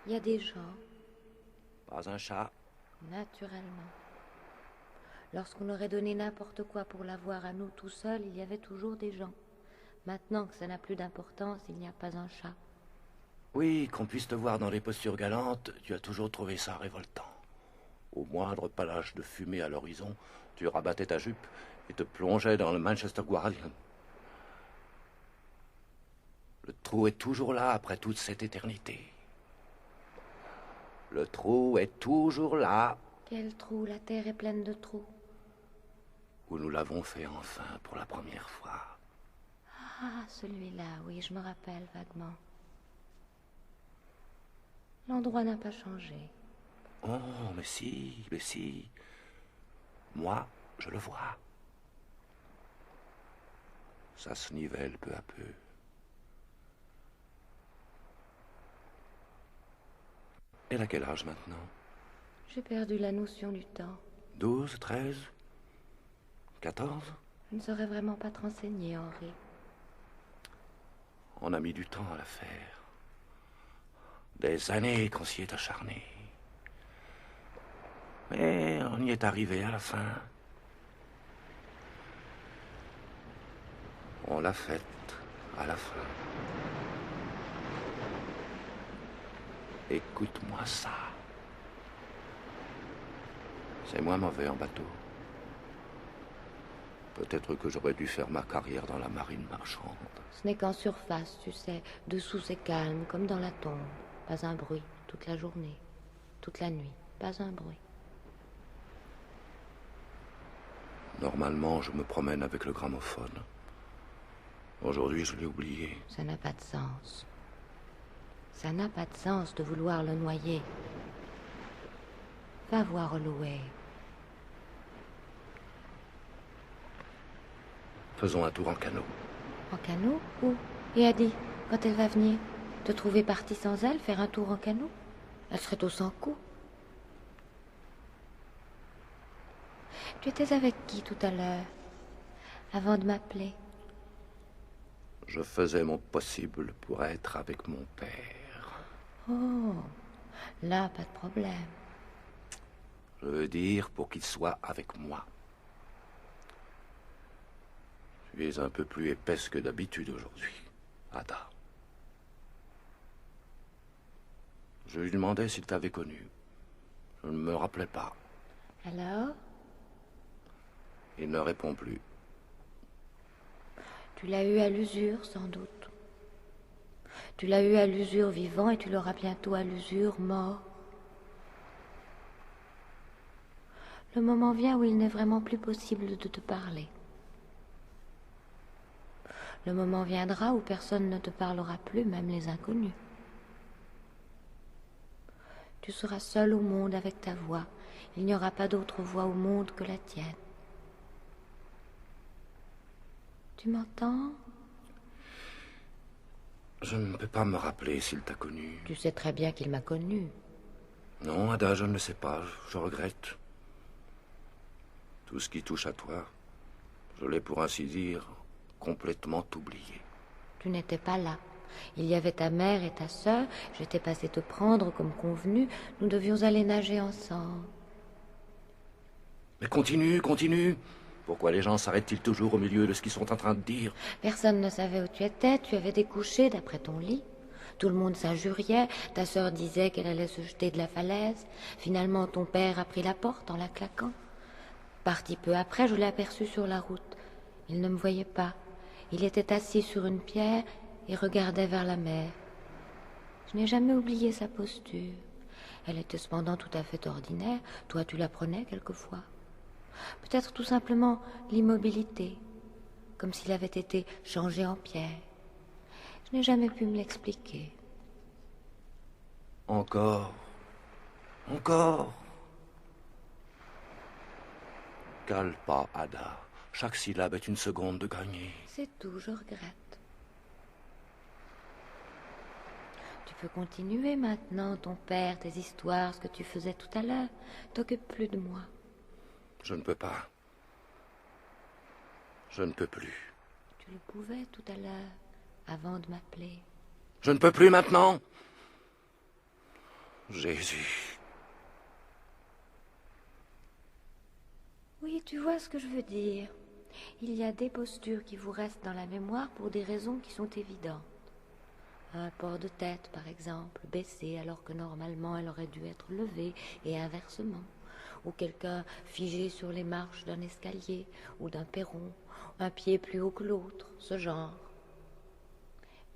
Il y a des gens, Pas un chat. naturellement. Lorsqu'on aurait donné n'importe quoi pour l'avoir à nous tout seuls, il y avait toujours des gens. Maintenant que ça n'a plus d'importance, il n'y a pas un chat. Oui, qu'on puisse te voir dans les postures galantes, tu as toujours trouvé ça révoltant. Au moindre panache de fumée à l'horizon, tu rabattais ta jupe et te plongeais dans le Manchester Guardian. Le trou est toujours là après toute cette éternité. Le trou est toujours là Quel trou, la terre est pleine de trous. où nous l'avons fait enfin pour la première fois. Ah, celui-là, oui, je me rappelle vaguement. L'endroit n'a pas changé. Oh, mais si, mais si. Moi, je le vois. Ça se nivelle peu à peu. Elle a quel âge maintenant? J'ai perdu la notion du temps. 12, 13, 14? Je ne saurais vraiment pas te renseigner, Henri. On a mis du temps à la faire. Des années qu'on s'y est acharné. Mais on y est arrivé à la fin. On l'a faite à la fin. Écoute-moi ça. C'est moins mauvais en bateau. Peut-être que j'aurais dû faire ma carrière dans la marine marchande. Ce n'est qu'en surface, tu sais. Dessous, c'est calme, comme dans la tombe. Pas un bruit, toute la journée. Toute la nuit, pas un bruit. Normalement, je me promène avec le gramophone. Aujourd'hui, je l'ai oublié. Ça n'a pas de sens. Ça n'a pas de sens de vouloir le noyer. Va voir Holloway. Faisons un tour en canot. En canot? Où? Et Adi, quand elle va venir? Te trouver partie sans elle, faire un tour en canot? Elle serait au sans coup. Tu étais avec qui tout à l'heure? Avant de m'appeler? Je faisais mon possible pour être avec mon père. Oh, là, pas de problème. Je veux dire pour qu'il soit avec moi. Tu es un peu plus épaisse que d'habitude aujourd'hui, Ada. Je lui demandais s'il t'avait connu. Je ne me rappelais pas. Alors? Il ne répond plus. Tu l'as eu à l'usure, sans doute. Tu l'as eu à l'usure vivant et tu l'auras bientôt à l'usure mort. Le moment vient où il n'est vraiment plus possible de te parler. Le moment viendra où personne ne te parlera plus, même les inconnus. Tu seras seul au monde avec ta voix. Il n'y aura pas d'autre voix au monde que la tienne. Tu m'entends? Je ne peux pas me rappeler s'il t'a connu. Tu sais très bien qu'il m'a connue. Non, Ada, je ne le sais pas. Je regrette. Tout ce qui touche à toi, je l'ai pour ainsi dire complètement oublié. Tu n'étais pas là. Il y avait ta mère et ta sœur. J'étais passée te prendre comme convenu. Nous devions aller nager ensemble. Mais continue, continue. Pourquoi les gens s'arrêtent-ils toujours au milieu de ce qu'ils sont en train de dire? Personne ne savait où tu étais. Tu avais découché d'après ton lit. Tout le monde s'injuriait. Ta sœur disait qu'elle allait se jeter de la falaise. Finalement, ton père a pris la porte en la claquant. Parti peu après, je l'ai aperçu sur la route. Il ne me voyait pas. Il était assis sur une pierre et regardait vers la mer. Je n'ai jamais oublié sa posture. Elle était cependant tout à fait ordinaire. Toi, tu la prenais quelquefois. Peut-être tout simplement l'immobilité, comme s'il avait été changé en pierre. Je n'ai jamais pu me l'expliquer. Encore. Encore. Cale pas, Ada. Chaque syllabe est une seconde de gagner. C'est tout, je regrette. Tu peux continuer maintenant, ton père, tes histoires, ce que tu faisais tout à l'heure. T'occupe plus de moi. Je ne peux pas. Je ne peux plus. Tu le pouvais tout à l'heure, avant de m'appeler. Je ne peux plus maintenant. Jésus. Oui, tu vois ce que je veux dire. Il y a des postures qui vous restent dans la mémoire pour des raisons qui sont évidentes. Un port de tête, par exemple, baissé alors que normalement elle aurait dû être levée, et inversement. Ou quelqu'un figé sur les marches d'un escalier ou d'un perron, un pied plus haut que l'autre, ce genre.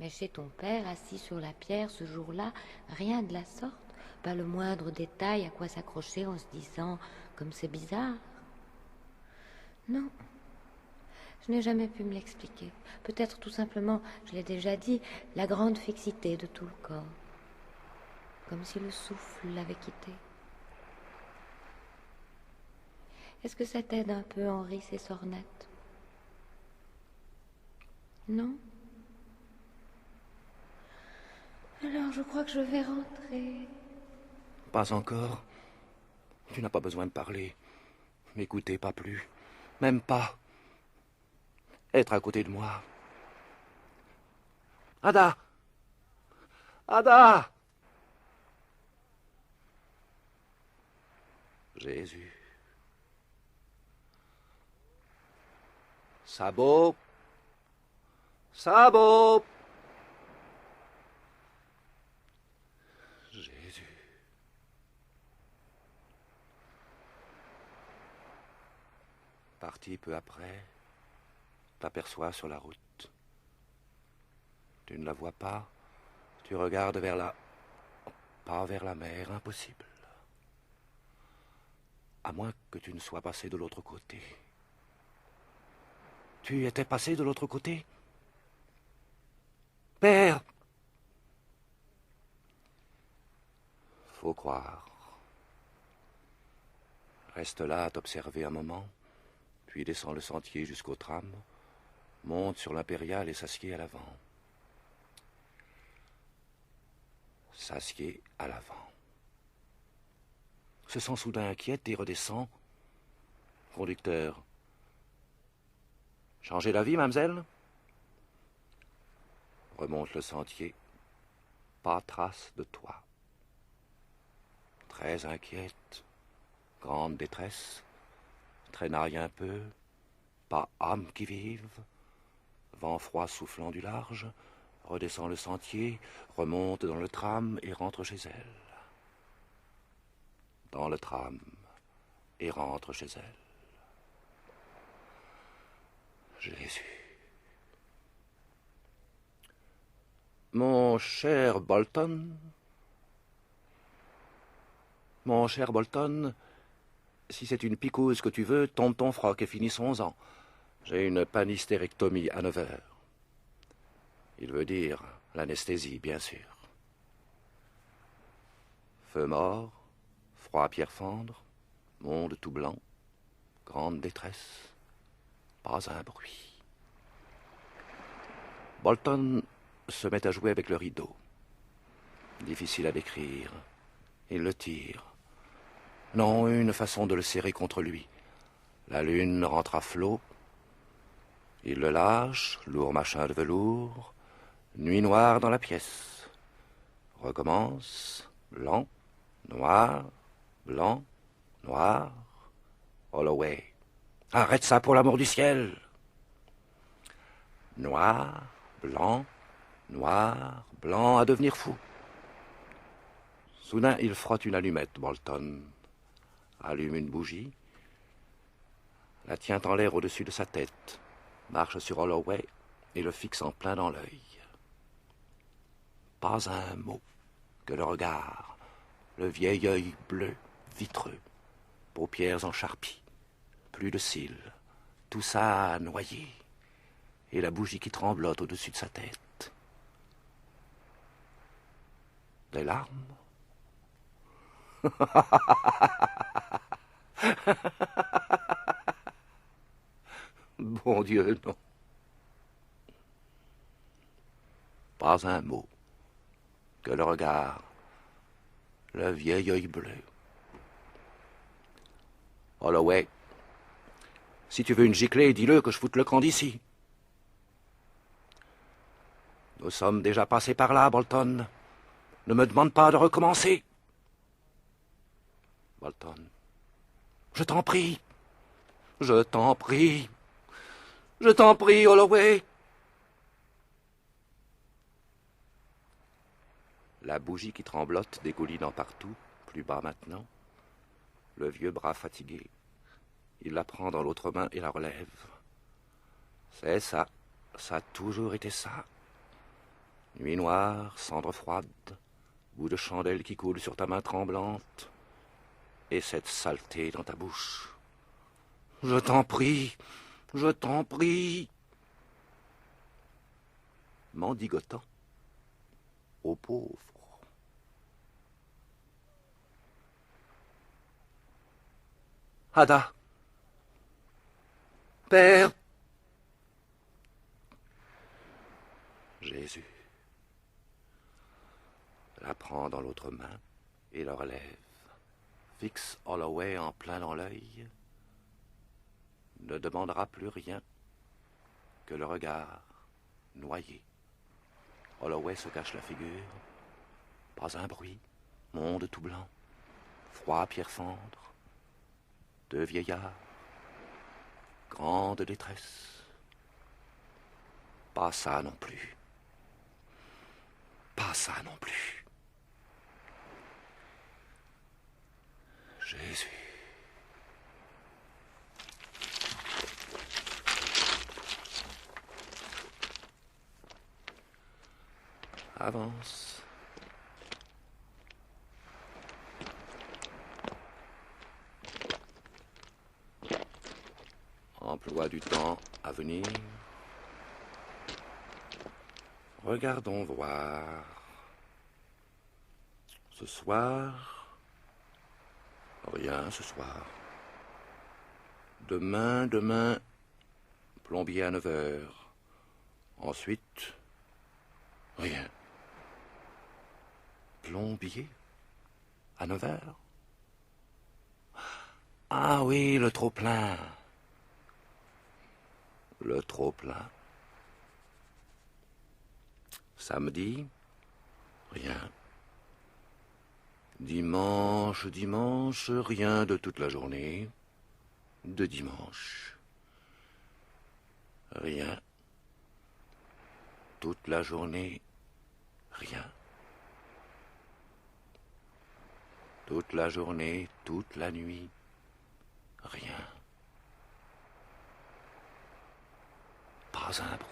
Mais chez ton père, assis sur la pierre ce jour-là, rien de la sorte, pas le moindre détail à quoi s'accrocher en se disant « comme c'est bizarre ». Non, je n'ai jamais pu me l'expliquer. Peut-être tout simplement, je l'ai déjà dit, la grande fixité de tout le corps. Comme si le souffle l'avait quitté. Est-ce que ça t'aide un peu, Henri, ces sornettes? Non? Alors je crois que je vais rentrer. Pas encore. Tu n'as pas besoin de parler. M'écouter, pas plus. Même pas. Être à côté de moi. Ada! Ada! Jésus. Sabot! Sabot! Jésus. Parti peu après, t'aperçois sur la route. Tu ne la vois pas, tu regardes vers la... Pas vers la mer, impossible. À moins que tu ne sois passé de l'autre côté. Tu étais passé de l'autre côté? Père! Faut croire. Reste là à t'observer un moment, puis descend le sentier jusqu'au tram, monte sur l'impériale et s'assied à l'avant. S'assied à l'avant. Se sent soudain inquiète et redescend. Conducteur. Changez d'avis, mademoiselle? Remonte le sentier. Pas trace de toi. Très inquiète. Grande détresse. Traînaille un peu. Pas âme qui vive. Vent froid soufflant du large. Redescend le sentier. Remonte dans le tram et rentre chez elle. Dans le tram et rentre chez elle. Jésus. Mon cher Bolton, si c'est une picouse que tu veux, tombe ton froc et finissons-en. J'ai une panistérectomie à 9 heures. Il veut dire l'anesthésie, bien sûr. Feu mort, froid à pierre fendre, monde tout blanc, grande détresse, pas un bruit. Bolton se met à jouer avec le rideau. Difficile à décrire. Il le tire. Non, une façon de le serrer contre lui. La lune rentre à flot. Il le lâche, lourd machin de velours. Nuit noire dans la pièce. Recommence, blanc, noir, blanc, noir. Holloway. Arrête ça pour l'amour du ciel. Noir, blanc, à devenir fou. Soudain, il frotte une allumette, Bolton. Allume une bougie. La tient en l'air au-dessus de sa tête. Marche sur Holloway et le fixe en plein dans l'œil. Pas un mot que le regard. Le vieil œil bleu, vitreux. Paupières en charpie. Plus de cils. Tout ça noyé. Et la bougie qui tremblote au-dessus de sa tête. Des larmes? Bon Dieu, non. Pas un mot. Que le regard. Le vieil œil bleu. Holloway, si tu veux une giclée, dis-le que je foute le camp d'ici. Nous sommes déjà passés par là, Bolton. Ne me demande pas de recommencer. Walton, je t'en prie. Je t'en prie. Je t'en prie, Holloway. La bougie qui tremblote dégoulinant partout, plus bas maintenant. Le vieux bras fatigué. Il la prend dans l'autre main et la relève. C'est ça. Ça a toujours été ça. Nuit noire, cendre froide, bout de chandelle qui coule sur ta main tremblante, et cette saleté dans ta bouche. Je t'en prie, je t'en prie. Mendigotant aux pauvres. Ada. Père. Jésus la prend dans l'autre main et le relève, fixe Holloway en plein dans l'œil, ne demandera plus rien que le regard noyé. Holloway se cache la figure, pas un bruit, monde tout blanc, froid pierre fendre, deux vieillards, grande détresse. Pas ça non plus. Pas ça non plus. Jésus. Avance. Emploi du temps à venir. Regardons voir. Ce soir... Rien ce soir. Demain, plombier à 9 heures. Ensuite, rien. Plombier à 9 heures? Ah oui, le trop-plein. Le trop-plein. Samedi, rien. Dimanche, rien de toute la journée. De dimanche. Rien. Toute la journée, rien. Toute la journée, toute la nuit, rien. Pas un bruit.